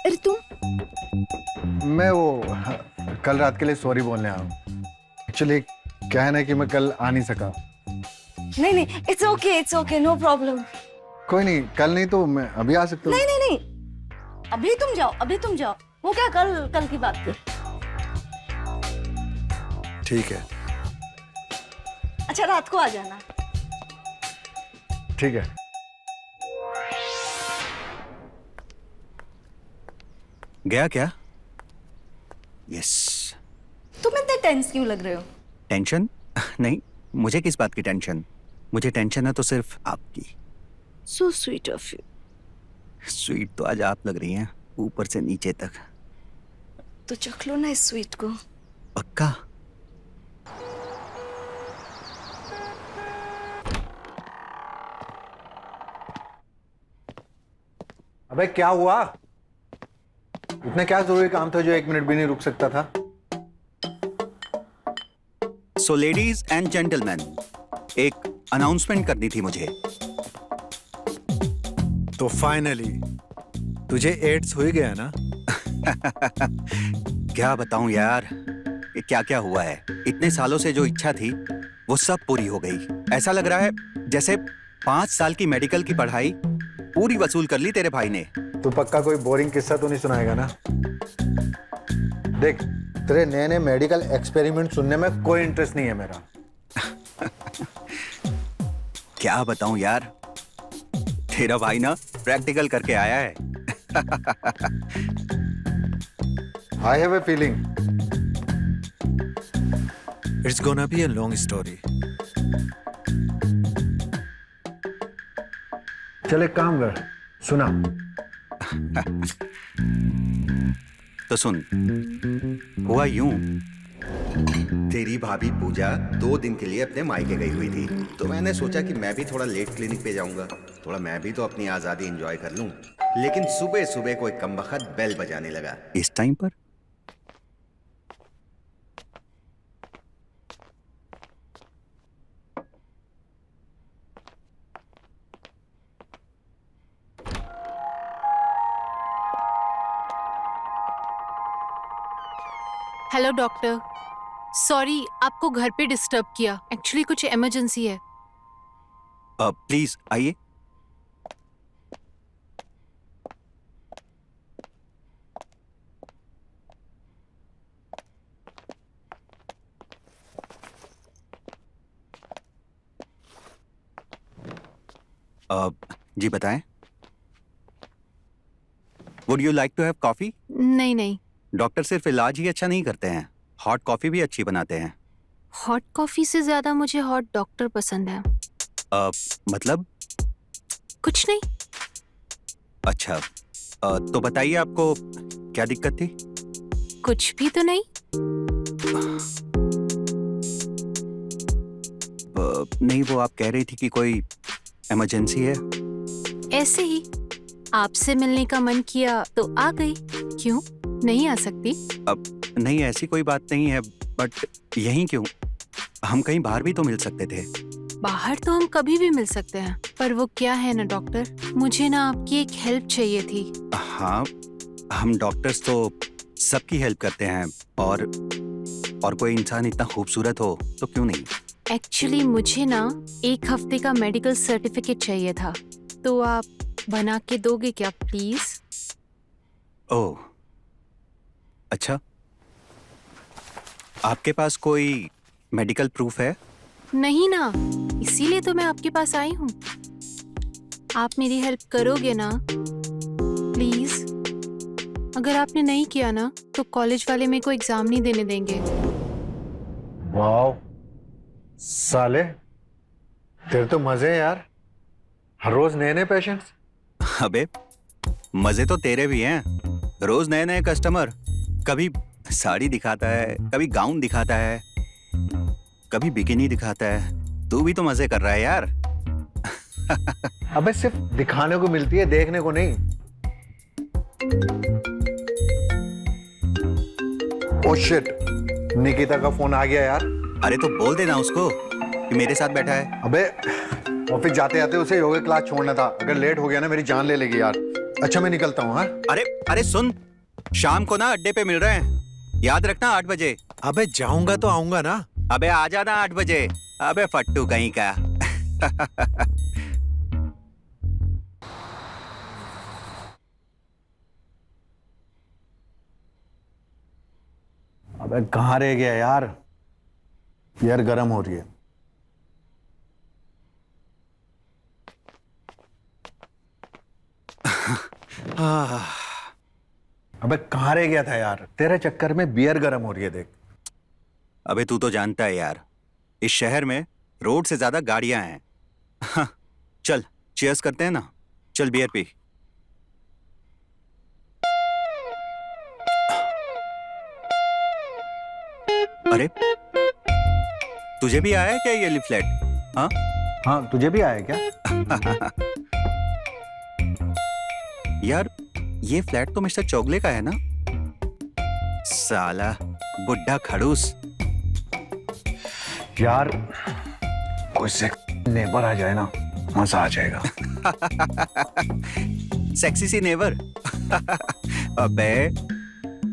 अरे तुम? मैं वो कल रात के लिए सॉरी बोलने आया हूँ। एक्चुअली क्या है ना कि मैं कल आ नहीं सका। नहीं नहीं, इट्स ओके, नो प्रॉब्लम। कोई नहीं, कल नहीं तो मैं अभी आ सकता हूँ। नहीं नहीं नहीं, अभी तुम जाओ। वो क्या कल कल की बात थी। ठीक है। अच्छा रात को आ जाना। ठीक है। गया क्या? यस। तुम इतने टेंस क्यों लग रहे हो? टेंशन? नहीं, मुझे किस बात की टेंशन? मुझे टेंशन है तो सिर्फ आपकी। सो स्वीट ऑफ यू। स्वीट तो आज आप लग रही हैं, ऊपर से नीचे तक। तो चख लो ना इस स्वीट को। पक्का? अबे क्या हुआ? इतना क्या जरूरी काम था जो 1 मिनट भी नहीं रुक सकता था? सो लेडीज एंड जेंटलमैन, एक अनाउंसमेंट करनी थी मुझे। तो फाइनली तुझे एड्स हो ही गया ना? क्या बताऊं यार, ये क्या क्या हुआ है। इतने सालों से जो इच्छा थी वो सब पूरी हो गई। ऐसा लग रहा है जैसे 5 साल की मेडिकल की पढ़ाई पूरी वसूल कर ली तेरे भाई ने। तू पक्का कोई बोरिंग किस्सा तो नहीं सुनाएगा ना? देख, तेरे नए नए मेडिकल एक्सपेरिमेंट सुनने में कोई इंटरेस्ट नहीं है मेरा। क्या बताऊं यार, तेरा भाई ना प्रैक्टिकल करके आया है। I have a feeling. It's gonna be a long story. चल एक काम कर, सुना। तो सुन, हुआ यूं, तेरी भाभी पूजा 2 दिन के लिए अपने मायके गई हुई थी, तो मैंने सोचा कि मैं भी थोड़ा लेट क्लिनिक पे जाऊंगा, थोड़ा मैं भी तो अपनी आजादी एंजॉय कर लूं। लेकिन सुबह सुबह कोई कमबख्त बेल बजाने लगा। इस टाइम पर हेलो डॉक्टर, सॉरी आपको घर पे डिस्टर्ब किया। एक्चुअली कुछ इमरजेंसी है। प्लीज आइए। जी बताएं। Would you like to have coffee? नहीं नहीं, डॉक्टर सिर्फ इलाज ही अच्छा नहीं करते हैं, हॉट कॉफी भी अच्छी बनाते हैं। हॉट कॉफी से ज्यादा मुझे हॉट डॉक्टर पसंद है। मतलब? कुछ नहीं। अच्छा, तो बताइए आपको क्या दिक्कत थी? कुछ भी तो नहीं। नहीं, वो आप कह रही थी कि कोई इमरजेंसी है। ऐसे ही आपसे मिलने का मन किया तो आ गई। क्यों नहीं आ सकती? नहीं, ऐसी कोई बात नहीं है, बट यहीं क्यों? हम कहीं बाहर भी तो मिल सकते थे। बाहर तो हम कभी भी मिल सकते हैं, पर वो क्या है ना डॉक्टर, मुझे ना आपकी एक हेल्प चाहिए थी। हाँ, हम डॉक्टर्स तो सबकी हेल्प करते हैं, और कोई इंसान इतना खूबसूरत हो तो क्यों नहीं। एक्चुअली मुझे ना 1 हफ्ते का मेडिकल सर्टिफिकेट चाहिए था, तो आप बना के दोगे क्या प्लीज? ओह अच्छा, आपके पास कोई मेडिकल प्रूफ है? नहीं ना, इसीलिए तो मैं आपके पास आई हूँ। आप मेरी हेल्प करोगे ना प्लीज? अगर आपने नहीं किया ना तो कॉलेज वाले मेरे को एग्जाम नहीं देने देंगे। वाह साले, तेरे तो मजे हैं यार, हर रोज नए नए पेशेंट्स। अबे मजे तो तेरे भी हैं, रोज नए नए कस्टमर। कभी साड़ी दिखाता है, कभी गाउन दिखाता है, कभी बिकिनी दिखाता है। तू भी तो मजे कर रहा है यार। अबे सिर्फ दिखाने को मिलती है, देखने को नहीं। ओह शिट, निकिता का फोन आ गया यार। अरे तो बोल देना उसको कि मेरे साथ बैठा है। अबे ऑफिस जाते जाते उसे योगा क्लास छोड़ना था, अगर लेट हो गया ना मेरी जान ले लेगी यार। अच्छा मैं निकलता हूँ। हाँ अरे अरे सुन, शाम को ना अड्डे पे मिल रहे हैं, याद रखना 8 बजे। अबे जाऊंगा तो आऊंगा ना। अबे आ जाना 8 बजे। अबे फट्टू कहीं का। अबे कहाँ रह गया यार, बियर गर्म हो रही है। अबे कहाँ रह गया था यार, तेरे चक्कर में बियर गर्म हो रही है देख। अबे तू तो जानता है यार, इस शहर में रोड से ज्यादा गाड़ियां हैं। हाँ, चल चीयर्स करते हैं ना। चल बियर पी। अरे तुझे भी आया है क्या ये लिफलेट? हाँ हाँ तुझे भी आया क्या? यार ये फ्लैट तो मिस्टर चौगले का है ना? साला बुड्ढा खड़ूस। यार कोई से नेबर आ जाए ना, मजा आ जाएगा। सेक्सी सी नेवर। अबे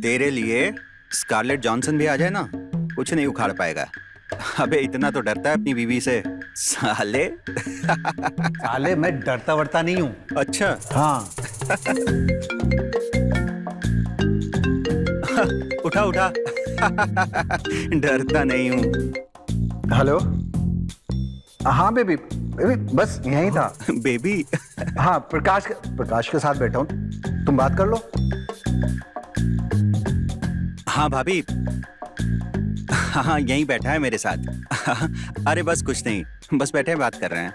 तेरे लिए स्कारलेट जॉनसन भी आ जाए ना, कुछ नहीं उखाड़ पाएगा। अबे इतना तो डरता है अपनी बीवी से साले। साले मैं डरता वरता नहीं हूँ। अच्छा हाँ उठा उठा। डरता नहीं हूँ। हेलो। हाँ बेबी, बेबी बस यहीं था। बेबी? हाँ प्रकाश के साथ बैठा हूँ, तुम बात कर लो। हाँ भाभी, हाँ यहीं बैठा है मेरे साथ। अरे बस कुछ नहीं, बस बैठे बात कर रहे हैं।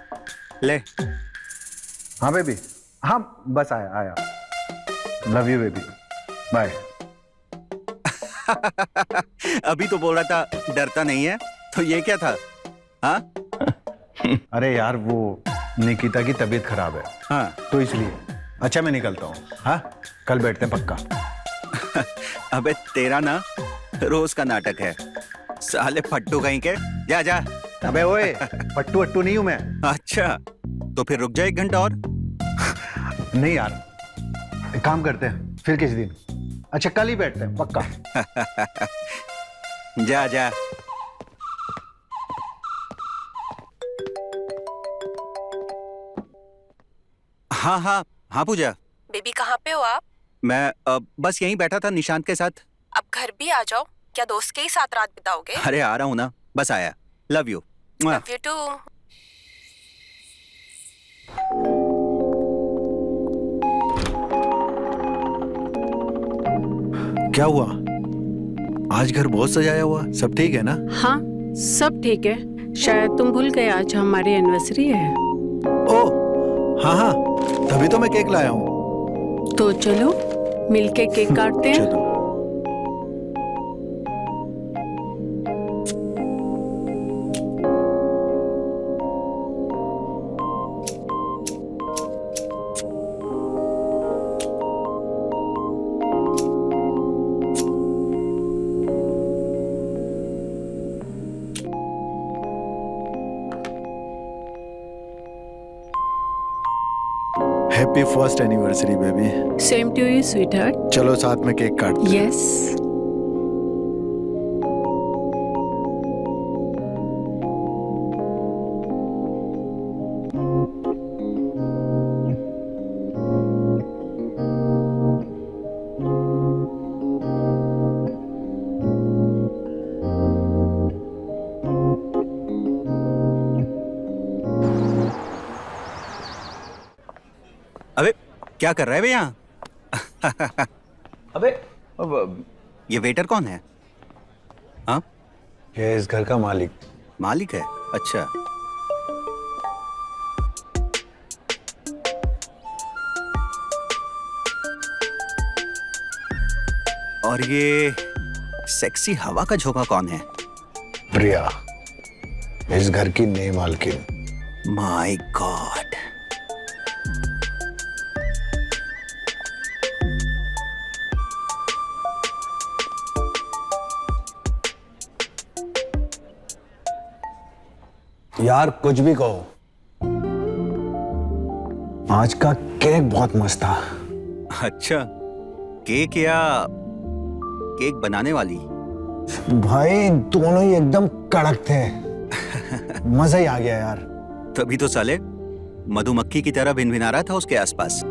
ले। हाँ बेबी, हाँ बस आया। Love you baby, bye. अभी तो बोल रहा था डरता नहीं है, तो ये क्या था? हाँ अरे यार वो निकिता की तबीयत खराब है, हाँ तो इसलिए। अच्छा मैं निकलता हूँ। हाँ कल बैठते हैं पक्का। अबे तेरा ना रोज का नाटक है साले फट्टू कहीं के। जा जा। अबे ओए, पट्टू अट्टू नहीं हूं मैं। अच्छा तो फिर रुक जा 1 घंटा और। नहीं यार, एक काम करते हैं फिर किसी दिन। अच्छा कल ही बैठते हैं पक्का। जा जा। हाँ हाँ हाँ पूजा। बेबी कहाँ पे हो आप? मैं बस यहीं बैठा था निशांत के साथ। अब घर भी आ जाओ, क्या दोस्त के ही साथ रात बिताओगे? अरे आ रहा हूँ ना, बस आया। Love you. Love you too. क्या हुआ, आज घर बहुत सजाया हुआ, सब ठीक है ना? हाँ सब ठीक है। शायद तुम भूल गए आज हमारी एनिवर्सरी है। ओ हाँ, तभी तो मैं केक लाया हूँ। तो चलो मिलके केक काटते हैं। चलो। Happy first anniversary baby. Same to you sweetheart. चलो साथ में केक काटते हैं। यस। अबे क्या कर रहा है बे यहाँ? अबे ये वेटर कौन है? हाँ ये इस घर का मालिक। मालिक है? अच्छा। और ये सेक्सी हवा का झोंका कौन है? प्रिया, इस घर की नई मालकिन। My God. यार कुछ भी कहो, आज का केक बहुत मस्त था। अच्छा, केक या केक बनाने वाली? भाई दोनों ही एकदम कड़क थे। मजा ही आ गया यार। तभी तो साले मधुमक्खी की तरह भिनभिना रहा था उसके आसपास।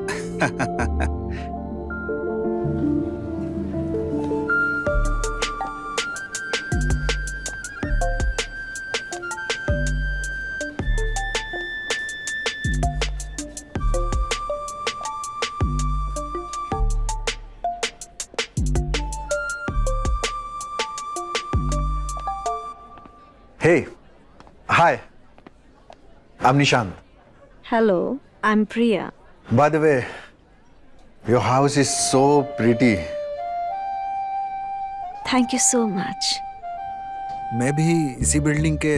Hey, hi. I'm Nishant. Hello, I'm Priya. By the way, your house is so pretty. Thank you so much. मैं भी इसी बिल्डिंग के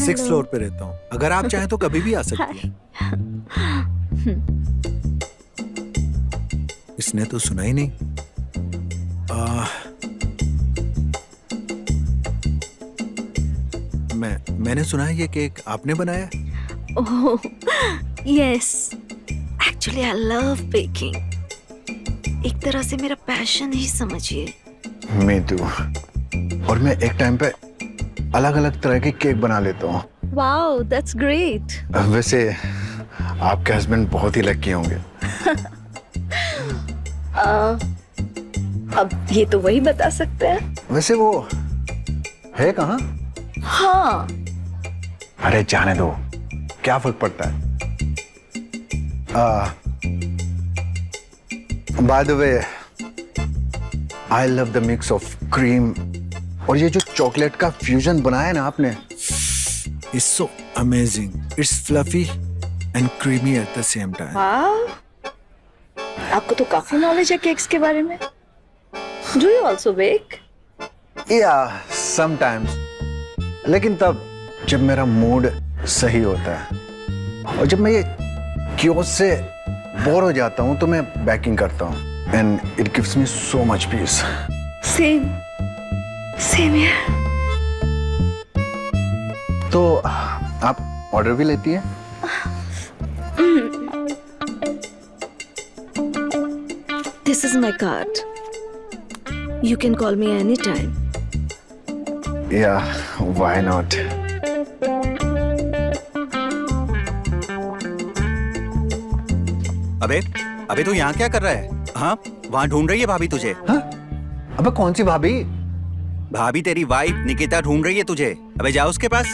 6th फ्लोर पे रहता हूँ। अगर आप चाहें तो कभी भी आ सकती हैं। इसने तो सुना ही नहीं। मैंने सुना है ये केक आपने बनाया? Oh, yes. Actually, I love baking. एक तरह से मेरा पैशन ही समझिए। मैं तू। और मैं एक टाइम पे अलग-अलग तरह के केक बना लेता हूँ। Wow, that's great. वैसे आपके हस्बैंड बहुत ही लकी होंगे। अब ये तो वही बता सकते हैं। वैसे वो है कहाँ? हाँ। अरे जाने दो, क्या फर्क पड़ता है? By the way, I love the mix of cream और ये जो चॉकलेट का फ्यूजन बनाया ना आपने, It's so amazing. It's fluffy and creamy at the same time. वाह, आपको तो काफी नॉलेज है केक्स के बारे में। Do you also bake? yeah, sometimes. लेकिन तब जब मेरा मूड सही होता है और जब मैं ये क्योस से बोर हो जाता हूँ तो मैं बेकिंग करता हूँ and it gives me so much peace. Same. Same here. तो आप ऑर्डर भी लेती हैं? This is my card. You can call me anytime. Yeah, why not? अबे तू यहाँ क्या कर रहा है? हाँ, वहाँ ढूंढ रही है भाभी तुझे। हाँ? अबे कौन सी भाभी? भाभी तेरी वाइफ निकिता ढूंढ रही है तुझे। अबे जा उसके पास।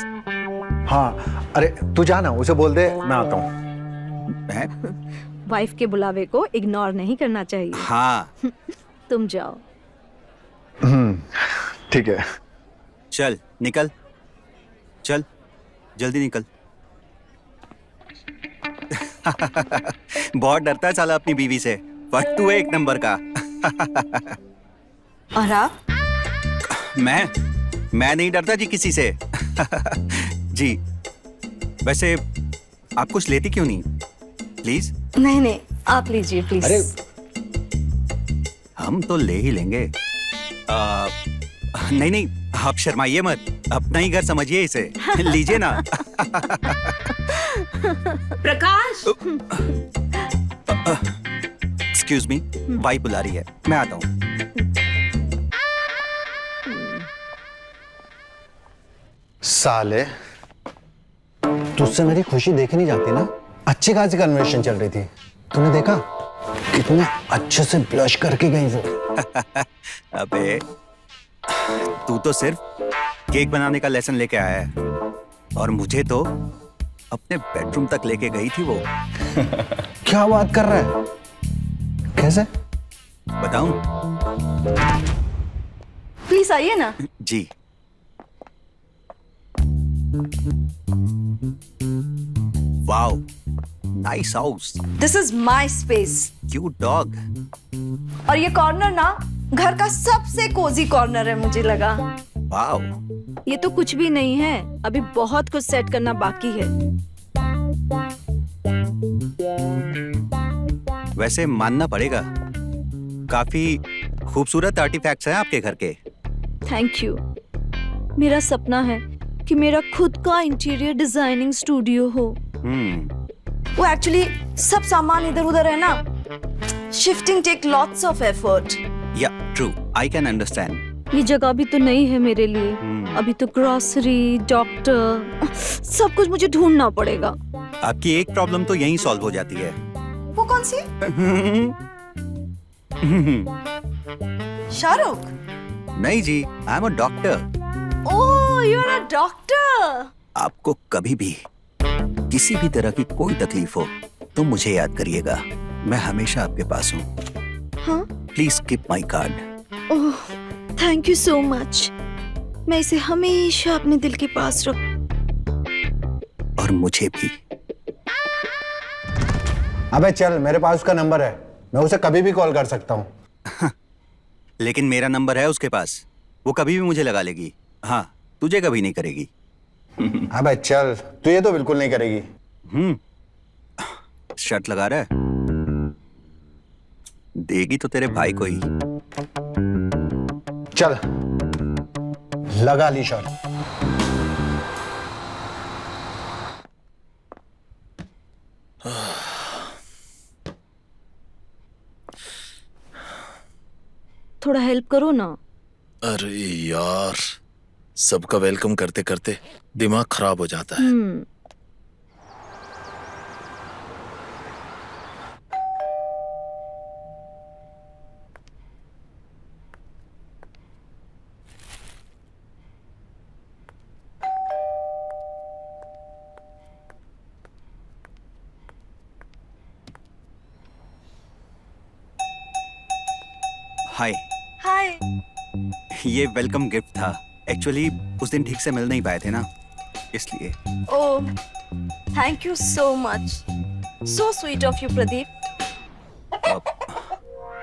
हाँ, अरे तू जाना, उसे बोल दे मैं आता हूँ। हैं? वाइफ के बुलावे को इग्नोर नहीं करना चाहिए। हाँ, तुम जाओ। ठीक है। चल निकल, चल जल्दी निकल। बहुत डरता है साला अपनी बीवी से, पर तू है एक नंबर का। और आप? मैं नहीं डरता जी किसी से। जी, वैसे आप कुछ लेती क्यों नहीं? प्लीज। नहीं, आप लीजिए प्लीज। अरे हम तो ले ही लेंगे। नहीं, आप शर्माइए मत, अपना ही घर समझिए इसे। लीजिए ना। प्रकाश, एक्सक्यूज मी, वाइफ बुला रही है, मैं आता हूँ। साले, तुझसे मेरी खुशी देखी नहीं जाती ना। अच्छी खासी कन्वर्सेशन चल रही थी, तूने देखा कितने अच्छे से ब्लश करके गई वो। अबे तू तो सिर्फ केक बनाने का लेसन लेके आया है और मुझे तो अपने बेडरूम तक लेके गई थी वो। क्या बात कर रहा है? कैसे? बताऊं? प्लीज आइए ना। जी। Wow, nice house, this is my space. Cute dog. और ये कॉर्नर ना घर का सबसे कोजी कॉर्नर है मुझे लगा। वाओ, ये तो कुछ भी नहीं है, अभी बहुत कुछ सेट करना बाकी है। वैसे मानना पड़ेगा, काफी खूबसूरत आर्टिफैक्ट्स हैं आपके घर के। Thank you. मेरा सपना है कि मेरा खुद का इंटीरियर डिजाइनिंग स्टूडियो हो। वो एक्चुअली सब सामान इधर उधर है ना, shifting take lots of effort. Yeah true, I can understand. ये जगह भी तो नहीं है मेरे लिए। अभी तो ग्रोसरी, डॉक्टर, सब कुछ मुझे ढूंढना पड़ेगा। आपकी एक प्रॉब्लम तो यहीं सॉल्व हो जाती है। वो कौन सी? शाहरुख? नहीं जी, I am a doctor. Oh, you are a doctor. आपको कभी भी किसी भी तरह की कोई तकलीफ हो तो मुझे याद करिएगा, मैं हमेशा आपके पास हूँ। हाँ? Please keep my card. Oh, thank you so much. मैं इसे हमेशा अपने दिल के पास रख। और मुझे भी। अबे चल, मेरे पास उसका नंबर है, मैं उसे कभी भी कॉल कर सकता हूँ। लेकिन मेरा नंबर है उसके पास, वो कभी भी मुझे लगा लेगी। हाँ, तुझे कभी नहीं करेगी। अबे चल, तू ये तो बिल्कुल नहीं करेगी। शर्त लगा रहा है? देगी तो तेरे भाई को ही। चल, लगा ली शर्त। थोड़ा हेल्प करो ना। अरे यार, सबका वेलकम करते करते दिमाग खराब हो जाता है। हाय। हाय। ये वेलकम गिफ्ट था। एक्चुअली उस दिन ठीक से मिल नहीं पाए थे ना, इसलिए। Oh, thank you so much. So sweet of you Pradeep.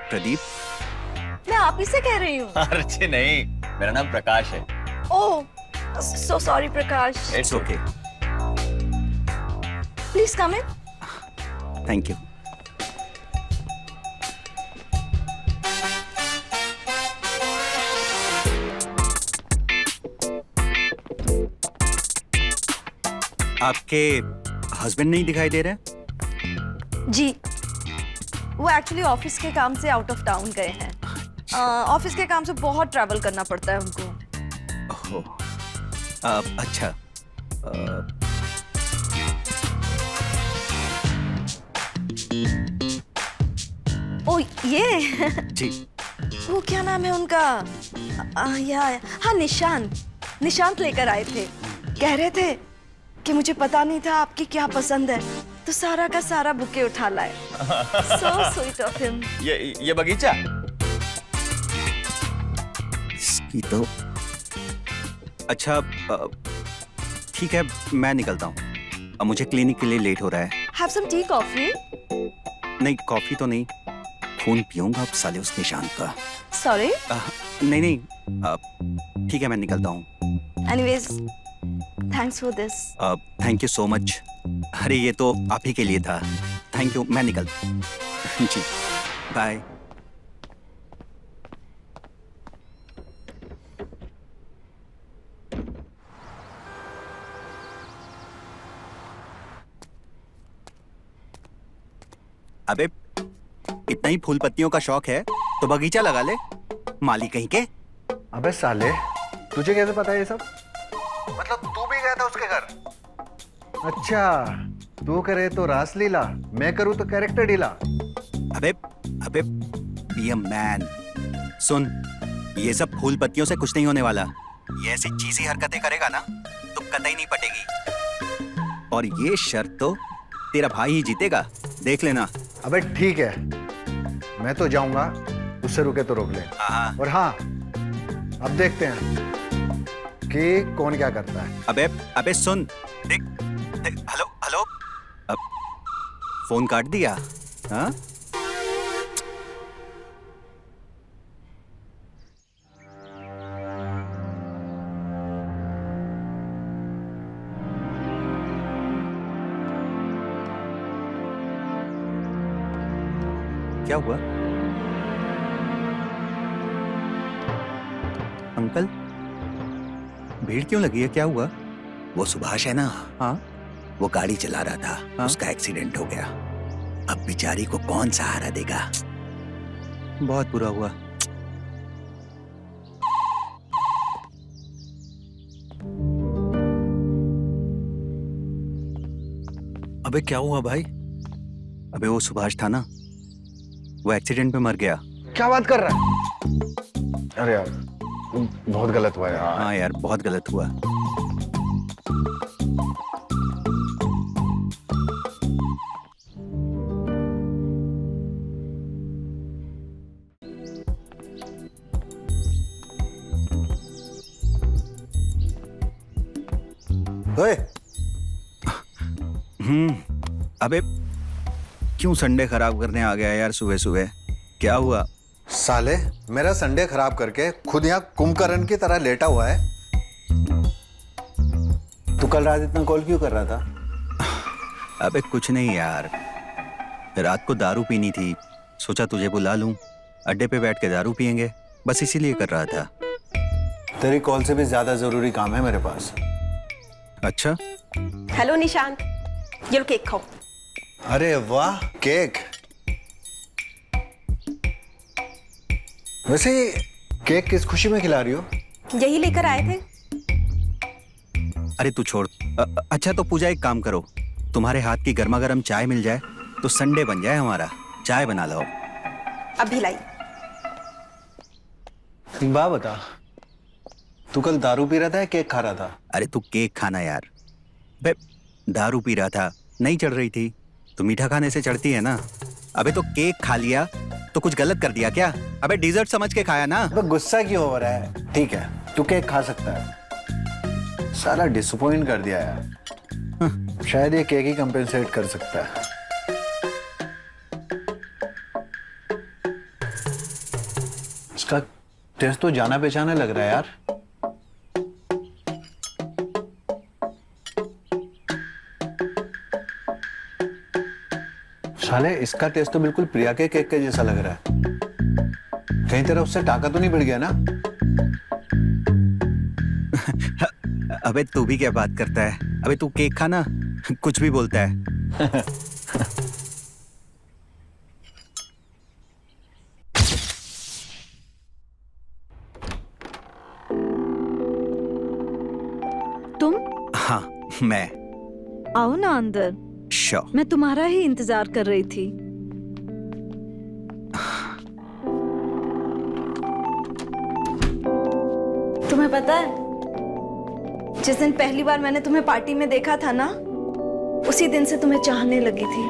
Pradeep? मैं आप ही से कह रही हूँ। अर्चे नहीं, मेरा नाम प्रकाश है। Oh, so sorry Prakash. It's okay. Please come in. Thank you. आपके हस्बैंड नहीं दिखाई दे रहे? जी, वो एक्चुअली ऑफिस के काम से आउट ऑफ टाउन गए हैं। ऑफिस के काम से बहुत ट्रैवल करना पड़ता है उनको। ओह, अच्छा। ओ ये जी। वो क्या नाम है उनका? हाँ, निशांत लेकर आए थे। कह रहे थे कि मुझे पता नहीं था आपकी क्या पसंद है, तो सारा का सारा बुके उठा लाए। So sweet of him. ये बगीचा? इसकी तो अच्छा, ठीक है, मैं निकलता हूँ। अब मुझे क्लिनिक के लिए लेट हो रहा है। Have some tea, coffee? नहीं, कॉफी तो नहीं, खून पीऊंगा अब साले उस निशान का। Sorry. नहीं, ठीक है, मैं निकलता हूँ। Anyways, thanks for this. Thank you so much. अरे ये तो आप ही के लिए था। थैंक यू, मैं निकलता हूँ। जी, बाय। अबे इतना ही फूल पत्तियों का शौक है तो बगीचा लगा ले, माली कहीं के। अबे साले, तुझे कैसे पता है ये सब? मतलब तू भी गया था उसके घर? अच्छा, तू करे तो रासलीला, मैं करूँ तो कैरेक्टर ढीला। अबे बी अ मैन। सुन, ये सब फूल पत्तियों से कुछ नहीं होने वाला। ये ऐसी चीज़ी हरकतें करेगा ना तो कतई नहीं पटेगी। और ये शर्त तो तेरा भाई ही जीतेगा, देख लेना। अबे ठीक है, मैं तो जाऊंगा, उससे रुके तो रोक ले। हाँ। और हाँ, अब देखते हैं कि कौन क्या करता है। अबे सुन, देख, हेलो, अब फोन काट दिया। हाँ? क्या हुआ? अंकल, भीड़ क्यों लगी है, क्या हुआ? वो सुभाष है ना, हाँ? वो गाड़ी चला रहा था, हाँ? उसका एक्सीडेंट हो गया। अब बेचारी को कौन सहारा देगा? बहुत बुरा हुआ। अबे क्या हुआ भाई? अबे वो सुभाष था ना, वो एक्सीडेंट में मर गया। क्या बात कर रहा है? अरे यार, बहुत गलत हुआ यार। हाँ यार, बहुत गलत हुआ। ओए, अबे क्यों संडे खराब करने आ गया यार सुबह सुबह? क्या हुआ? साले मेरा संडे खराब करके खुद यहाँ कुंभकर्ण की तरह लेटा हुआ है। तू कल रात इतना कॉल क्यों कर रहा था? अबे कुछ नहीं यार, रात को दारू पीनी थी, सोचा तुझे बुला लूं, अड्डे पे बैठ के दारू पियेंगे, बस इसीलिए कर रहा था। तेरी कॉल से भी ज्यादा जरूरी काम है मेरे पास। अच्छा, हेलो निशांत, ये लो केक खाओ। अरे वाह, केक। वैसे केक किस खुशी में खिला रही हो? यही लेकर आए थे। अरे तू छोड़। अच्छा तो पूजा, एक काम करो, तुम्हारे हाथ की गर्मा गर्म चाय मिल जाए तो संडे बन जाए हमारा। चाय बना लो। अभी लाई। एक बात बता, तू कल दारू पी रहा था या केक खा रहा था? अरे तू केक खाना यार। बे दारू पी रहा था, नहीं चढ़ रही थी, तो मीठा खाने से चढ़ती है ना। अबे तो केक खा लिया तो कुछ गलत कर दिया क्या? अबे डिजर्ट समझ के खाया ना। तो गुस्सा क्यों हो रहा है? ठीक है, तू केक खा सकता है। सारा डिसअपॉइंट कर दिया यार। शायद ये केक ही कंपेंसेट कर सकता है। इसका टेस्ट तो जाना पहचाना लग रहा है यार। साले इसका टेस्ट तो बिल्कुल प्रिया के केक के जैसा लग रहा है। कहीं तेरा उससे टाका तो नहीं बढ़ गया ना? अबे तू भी क्या बात करता है? अबे तू केक खाना, कुछ भी बोलता है। तुम हाँ मैं। आओ ना अंदर, श्योर। मैं तुम्हारा ही इंतजार कर रही थी। तुम्हें पता है, जिस दिन पहली बार मैंने तुम्हें पार्टी में देखा था ना, उसी दिन से तुम्हें चाहने लगी थी।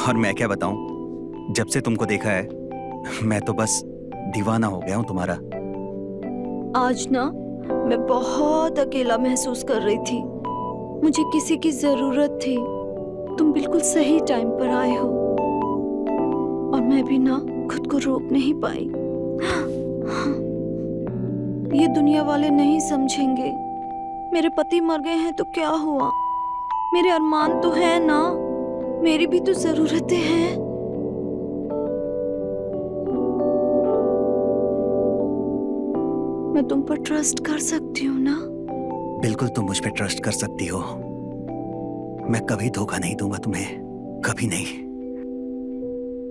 और मैं क्या बताऊं, जब से तुमको देखा है मैं तो बस दीवाना हो गया हूं तुम्हारा। आज ना मैं बहुत अकेला महसूस कर रही थी, मुझे किसी की जरूरत थी। तुम बिल्कुल सही टाइम पर आए हो और मैं भी ना खुद को रोक नहीं पाई। ये दुनिया वाले नहीं समझेंगे, मेरे पति मर गए हैं तो क्या हुआ, मेरे अरमान तो है ना, मेरी भी तो जरूरतें हैं। मैं तुम पर ट्रस्ट कर सकती हूँ ना? बिल्कुल तुम मुझ पे ट्रस्ट कर सकती हो। मैं कभी धोखा नहीं दूंगा तुम्हें, कभी नहीं।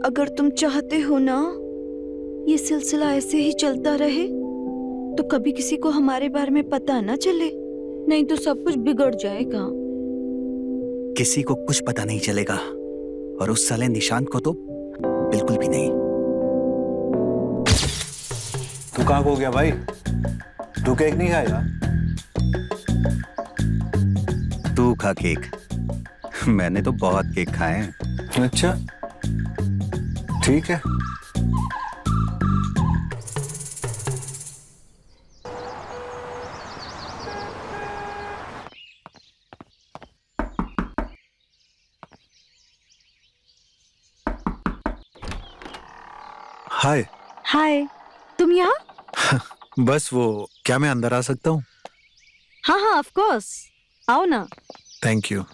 अगर तुम चाहते हो ना ये सिलसिला ऐसे ही चलता रहे, तो कभी किसी को हमारे बारे में पता ना चले, नहीं तो सब कुछ बिगड़ जाएगा। किसी को कुछ पता नहीं चलेगा, और उस साले निशांत को तो बिल्कुल भी नहीं। तू कहाँ खो गया भाई? तू केक नहीं खाएगा? तू खा केक, मैंने तो बहुत केक खाए हैं। अच्छा ठीक है। हाय। हाय, तुम यहाँ? बस वो, क्या मैं अंदर आ सकता हूँ? हाँ हाँ ऑफ कोर्स, आओ ना। Thank you.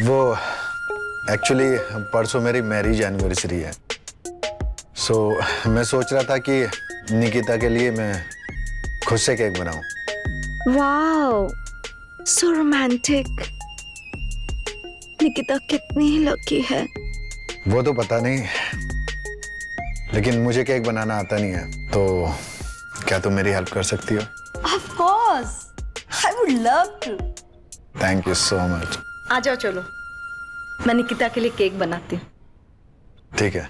वो एक्चुअली परसों मेरी मैरिज एनिवर्सरी है, सो मैं सोच रहा था कि निकिता के लिए मैं खुद से केक बनाऊं। Wow, so romantic. निकिता कितनी ही लकी है। वो तो पता नहीं, लेकिन मुझे केक बनाना आता नहीं है, तो क्या तुम मेरी हेल्प कर सकती हो? Of course, I would love to. Thank you so much. आ जाओ, चलो मैं निकिता के लिए केक बनाती हूँ। ठीक है।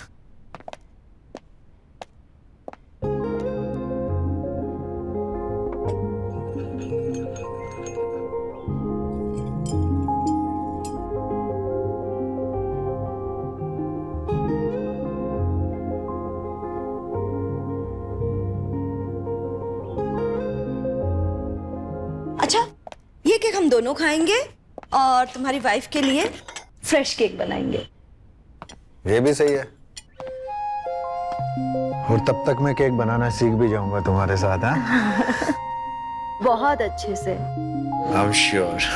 अच्छा, ये केक हम दोनों खाएंगे और तुम्हारी वाइफ के लिए फ्रेश केक बनाएंगे। ये भी सही है। और तब तक मैं केक बनाना सीख भी जाऊंगा तुम्हारे साथ। हाँ, बहुत अच्छे से। I am sure.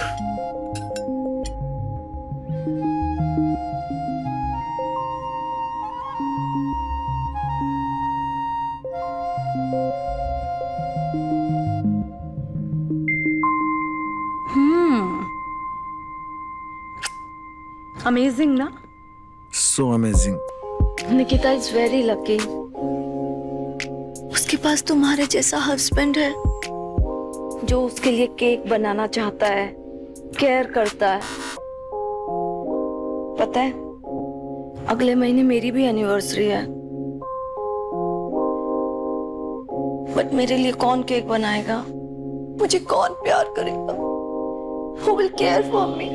अमेजिंग ना? So amazing. Nikita is very lucky. उसके पास तुम्हारे जैसा हस्बैंड है जो उसके लिए केक बनाना चाहता है, केयर करता है। पता है, अगले महीने मेरी भी एनिवर्सरी है, बट मेरे लिए कौन केक बनाएगा? मुझे कौन प्यार करेगा? Who will care for me?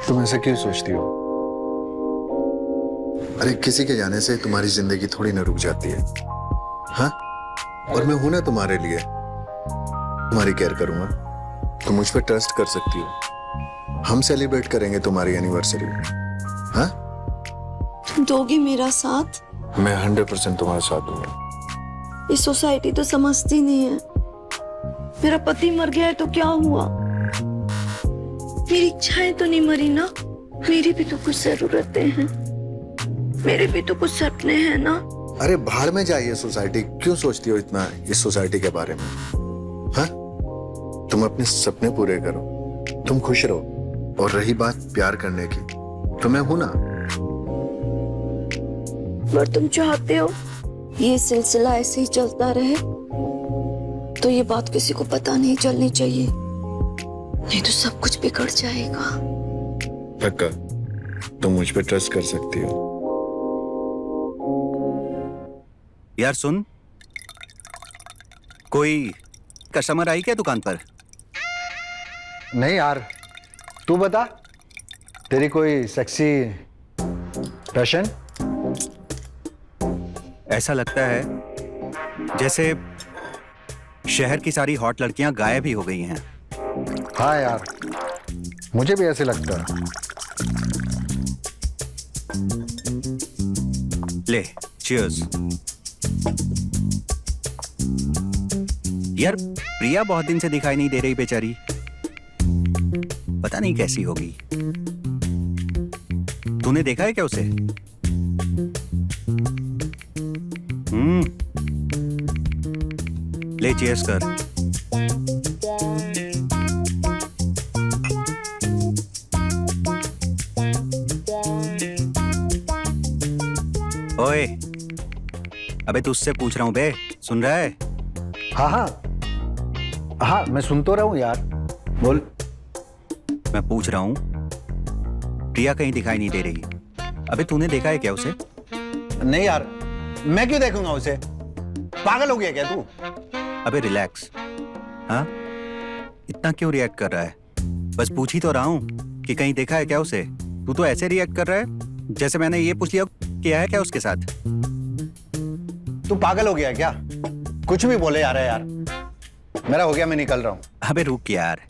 तुम ऐसा क्यों सोचती हो? अरे किसी के जाने से तुम्हारी जिंदगी थोड़ी ना रुक जाती है। हाँ, और मैं हूं ना तुम्हारे लिए। तुम्हारी केयर करूंगा, तुम मुझ पर ट्रस्ट कर सकती हो। हम सेलिब्रेट करेंगे तुम्हारी एनिवर्सरी। हाँ, तुम दोगी मेरा साथ? मैं 100% तुम्हारा साथ दूंगा। ये सोसाइटी तो समझती नहीं है। मेरा पति मर गया है तो क्या हुआ? मेरी इच्छाएं तो नहीं मरी ना। मेरी भी तो कुछ जरूरतें हैं, मेरे भी तो कुछ सपने हैं ना। अरे भाड़ में जाइए सोसाइटी, क्यों सोचती हो इतना इस सोसाइटी के बारे में? हाँ, तुम अपने सपने पूरे करो, तुम खुश रहो। और रही बात प्यार करने की, तो मैं हूं ना। पर तुम चाहते हो ये सिलसिला ऐसे ही चलता रहे, तो ये बात किसी को पता नहीं चलनी चाहिए, नहीं तो सब कुछ बिगड़ जाएगा। पक्का तुम मुझ पे ट्रस्ट कर सकती हो। यार सुन, कोई कस्टमर आई क्या दुकान पर? नहीं यार, तू बता, तेरी कोई सेक्सी पैशन? ऐसा लगता है जैसे शहर की सारी हॉट लड़कियां गायब ही हो गई हैं। हाँ यार, मुझे भी ऐसे लगता है। ले, चीयर्स। यार प्रिया बहुत दिन से दिखाई नहीं दे रही बेचारी, पता नहीं कैसी होगी। तूने देखा है क्या उसे? ले चीयर्स कर। ओए, अबे तुझसे पूछ रहा हूं बे, सुन रहा है? हाँ हाँ हाँ, मैं सुन तो रहा हूँ यार, बोल। मैं पूछ रहा हूं, प्रिया कहीं दिखाई नहीं दे रही। अबे तूने देखा है क्या उसे? नहीं यार, मैं क्यों देखूंगा उसे? पागल हो गया क्या तू? अबे रिलैक्स। हाँ, इतना क्यों रिएक्ट कर रहा है? बस पूछ ही तो रहा हूं कि कहीं देखा है क्या उसे। तू तो ऐसे रिएक्ट कर रहा है जैसे मैंने ये पूछ लिया किया है क्या उसके साथ। तू पागल हो गया क्या? कुछ भी बोले जा रहा है यार। मेरा हो गया, मैं निकल रहा हूँ। अबे रुक यार,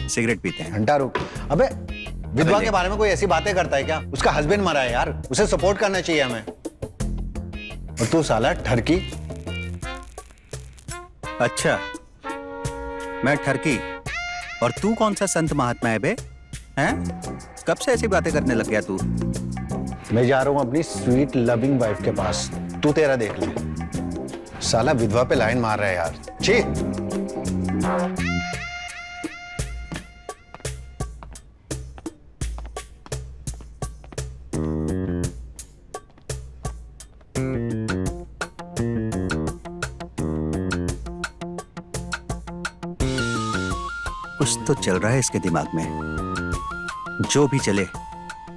सिगरेट पीते हैं। घंटा रुक। अबे विधवा के बारे में कोई ऐसी बातें करता है क्या? उसका हस्बैंड मरा है यार, उसे सपोर्ट करना चाहिए हमें। और तू साला ठरकी। अच्छा, मैं ठरकी और तू कौन सा संत महात्मा है बे? हैं? कब से ऐसी बातें करने लग गया तू? मैं जा रहा हूँ अपनी स्वीट लविंग वाइफ के पास, तू तेरा देख ले। साला विधवा पे लाइन मार रहा है यार। छी। कुछ तो चल रहा है इसके दिमाग में। जो भी चले,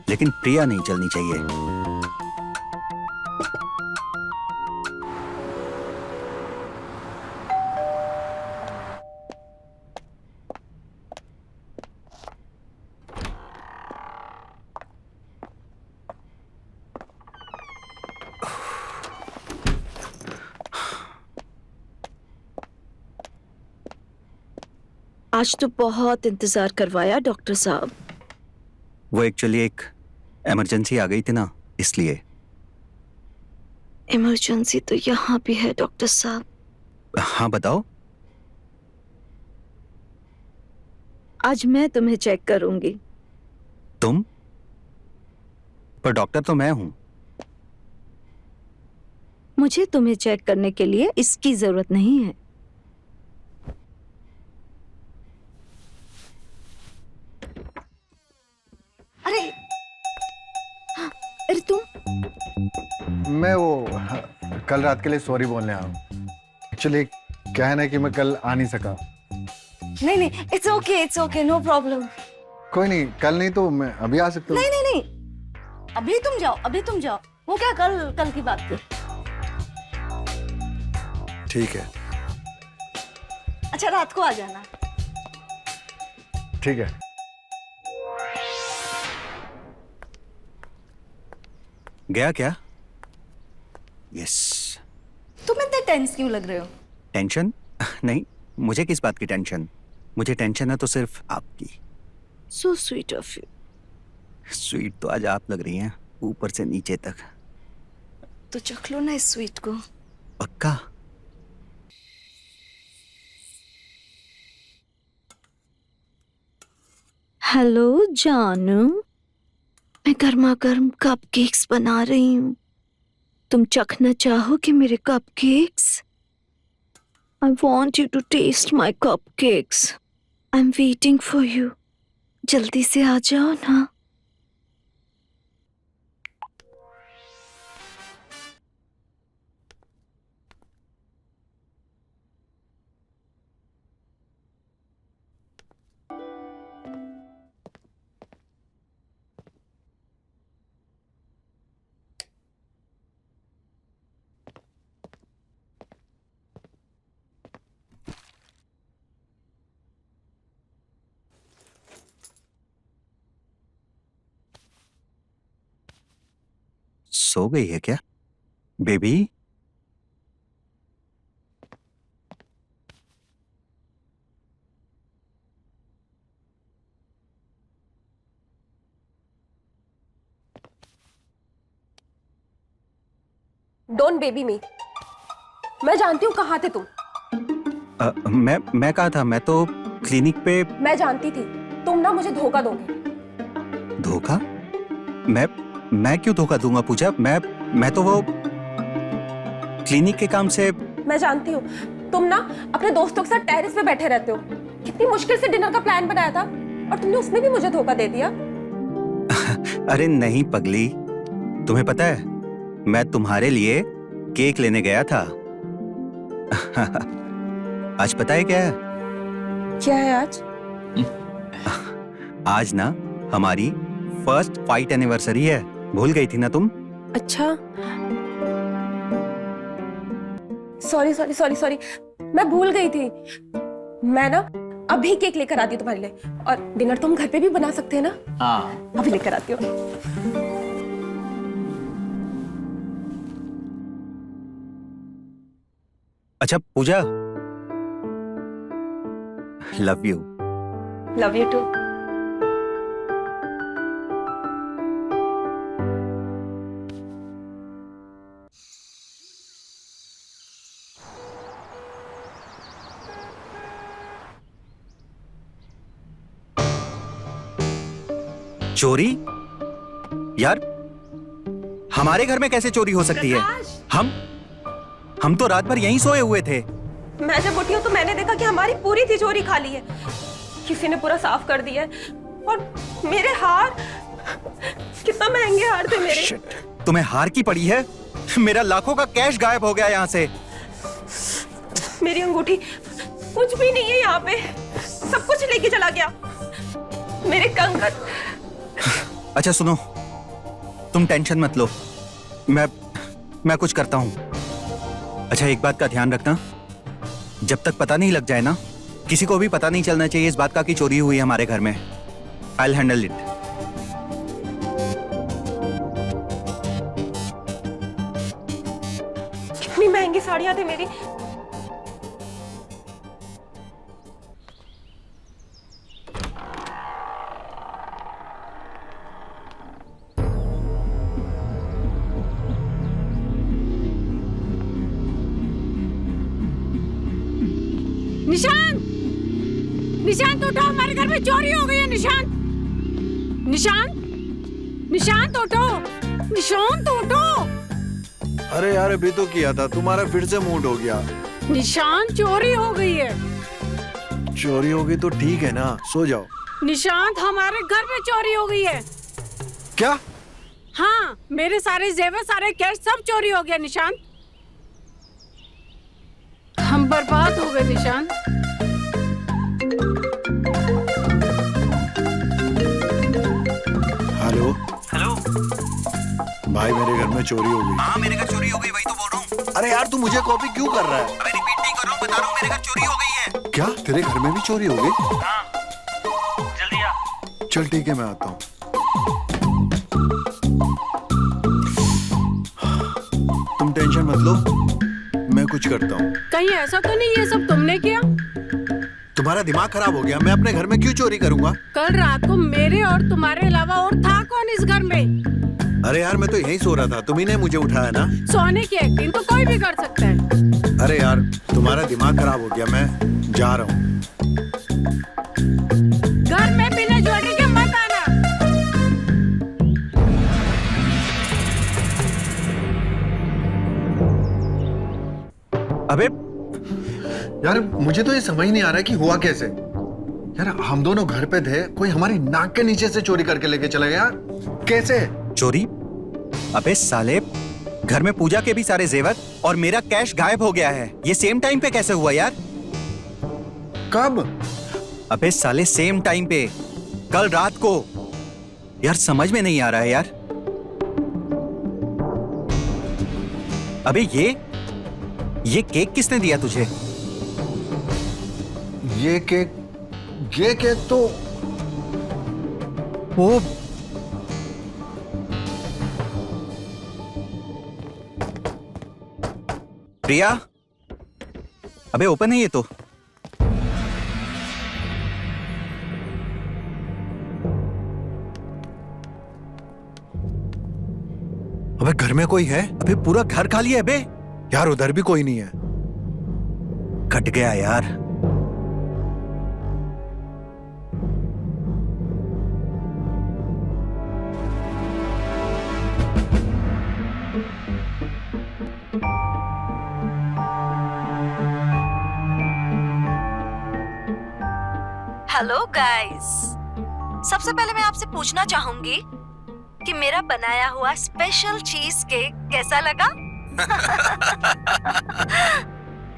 लेकिन प्रिया नहीं चलनी चाहिए। आज तो बहुत इंतजार करवाया डॉक्टर साहब। वो एक्चुअली एक इमरजेंसी आ गई थी ना, इसलिए। इमरजेंसी तो यहाँ भी है डॉक्टर साहब। हाँ बताओ। आज मैं तुम्हें चेक करूंगी। तुम? पर डॉक्टर तो मैं हूं। मुझे तुम्हें चेक करने के लिए इसकी जरूरत नहीं है। अरे अरे तुम। मैं वो कल रात के लिए सॉरी बोलने आया हूँ। एक्चुअली क्या है ना कि मैं कल आ नहीं सका। नहीं नहीं, इट्स ओके, नो प्रॉब्लम। कोई नहीं, कल नहीं तो मैं अभी आ सकता हूँ। नहीं नहीं नहीं, अभी तुम जाओ। वो क्या कल की बात थी। ठीक है। अच्छा रात को आ जाना। ठीक है। गया क्या? यस। तुम इतने टेंस क्यों लग रहे हो? टेंशन? नहीं, मुझे किस बात की टेंशन? मुझे टेंशन है तो सिर्फ आपकी। सो स्वीट ऑफ यू। स्वीट तो आज आप लग रही हैं, ऊपर से नीचे तक। तो चख लो ना इस स्वीट को। पक्का? हेलो जानू, मैं गर्मा गर्म कपकेक्स बना रही हूँ। तुम चखना चाहोगे मेरे cupcakes? I want you to taste my cupcakes. I'm waiting for you. जल्दी से आ जाओ ना। सो गई है क्या बेबी? डोंट बेबी मी। मैं जानती हूँ कहाँ थे तुम। मैं कहा था, मैं तो क्लिनिक पे। मैं जानती थी तुम ना मुझे धोखा दोगे। धोखा? मैं क्यों धोखा दूंगा पूजा? मैं तो वो क्लिनिक के काम से। मैं जानती हूँ तुम ना अपने दोस्तों के साथ टेरेस पे बैठे रहते हो। कितनी मुश्किल से डिनर का प्लान बनाया था और तुमने उसमें भी मुझे धोखा दे दिया। अरे नहीं पगली, तुम्हें पता है मैं तुम्हारे लिए केक लेने गया था। आज पता है क्या है? क्या है आज? आज ना हमारी फर्स्ट फाइट एनिवर्सरी है। भूल गई थी ना तुम? अच्छा, सॉरी, मैं भूल गई थी। मैं ना अभी केक लेकर आती हूँ तुम्हारे लिए, और डिनर तुम घर पे भी बना सकते हैं ना? हाँ। अभी लेकर आती हूँ। अच्छा Pooja, love you. Love you too. चोरी? यार हमारे घर में कैसे चोरी हो सकती है? हम तो रात भर यहीं सोए हुए थे। मैं जब उठी हूँ तो मैंने देखा कि हमारी पूरी तिजोरी खाली है, किसी ने पूरा साफ कर दिया है। और मेरे हार, कितना महंगे हार थे मेरे। तुम्हें हार की पड़ी है? मेरा लाखों का कैश गायब हो गया यहाँ से। मेरी अंगूठी, कुछ भी नहीं है यहाँ पे, सब कुछ लेके चला गया। मेरे कंगन। अच्छा सुनो, तुम टेंशन मत लो, मैं कुछ करता हूँ। अच्छा एक बात का ध्यान रखना, जब तक पता नहीं लग जाए ना, किसी को भी पता नहीं चलना चाहिए इस बात का कि चोरी हुई है हमारे घर में। I'll handle it. कितनी महंगी साड़ियाँ थी मेरी। निशांत, निशांत उठो, हमारे घर में चोरी हो गई है। निशांत, निशांत, निशांत उठो, निशांत उठो। अरे यार अभी तो किया था, तुम्हारा फिर से मूड हो गया। निशांत चोरी हो गई है। चोरी हो गई तो ठीक है ना, सो जाओ। निशांत हमारे घर में चोरी हो गई है। क्या? हाँ, मेरे सारे जेवर, सारे कैश सब चोरी हो गया निशांत। हम बर्बाद हो गए निशांत। Hello hello. भाई, मेरे घर में चोरी हो गई। हाँ मेरे घर चोरी हो गई, वही तो बोल रहा हूँ। अरे यार तू मुझे कॉपी क्यों कर रहा है? अबे रिपीट नहीं कर रहा हूँ, बता रहा हूँ मेरे घर चोरी हो गई है। क्या तेरे घर में भी चोरी हो गई? हाँ जल्दी आ। चल ठीक है, मैं आता हूँ। तुम टेंशन मत लो, मैं कुछ करता हूँ। कहीं ऐसा तो नहीं ये सब तुमने किया? तुम्हारा दिमाग खराब हो गया, मैं अपने घर में क्यों चोरी करूंगा? कल रात को मेरे और तुम्हारे अलावा और था कौन इस घर में? अरे यार मैं तो यहीं सो रहा था, तुम्ही ने मुझे उठाया ना। सोने की एक्टिंग तो कोई भी कर सकता है। अरे यार तुम्हारा दिमाग खराब हो गया, मैं जा रहा हूँ। घर में बिना ज्वेलरी के मत आना। अबे यार मुझे तो ये समझ नहीं आ रहा है कि हुआ कैसे। यार हम दोनों घर पे थे, कोई हमारी नाक के नीचे से चोरी करके लेके चला गया। कैसे चोरी? अबे साले, घर में पूजा के भी सारे जेवर और मेरा कैश गायब हो गया है। ये सेम टाइम पे कैसे हुआ यार? कब? अबे साले सेम टाइम पे, कल रात को। यार समझ में नहीं आ रहा है यार। अबे ये केक किसने दिया तुझे? ये केक तो वो प्रिया, अबे ओपन है ये तो। अबे घर में कोई है? अबे पूरा घर खाली है बे। यार उधर भी कोई नहीं है। कट गया यार। हेलो गाइस, सबसे पहले मैं आपसे पूछना चाहूंगी कि मेरा बनाया हुआ स्पेशल चीज केक कैसा लगा?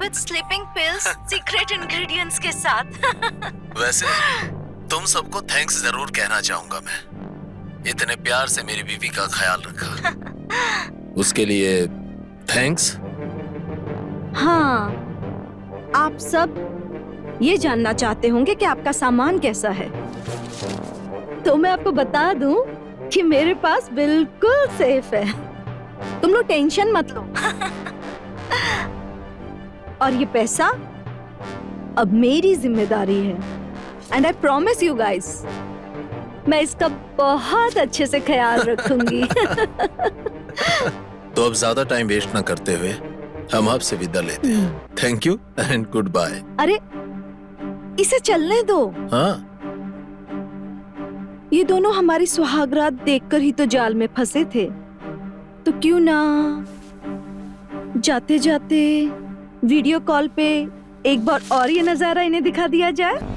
With sleeping pills, secret ingredients के साथ। वैसे तुम सबको थैंक्स जरूर कहना चाहूंगा मैं। इतने प्यार से मेरी बीवी का ख्याल रखा, उसके लिए थैंक्स। हाँ, आप सब ये जानना चाहते होंगे कि आपका सामान कैसा है, तो मैं आपको बता दूं कि मेरे पास बिल्कुल सेफ है। तुम लोग टेंशन मत लो। और ये पैसा अब मेरी जिम्मेदारी है। And I promise you guys, मैं इसका बहुत अच्छे से ख्याल रखूंगी। तो अब ज्यादा टाइम वेस्ट ना करते हुए हम आपसे विदा लेते हैं। Thank you and goodbye. अरे इसे चलने दो। हाँ, ये दोनों हमारी सुहागरात देखकर ही तो जाल में फंसे थे, तो क्यों ना जाते जाते वीडियो कॉल पे एक बार और ये नजारा इन्हें दिखा दिया जाए।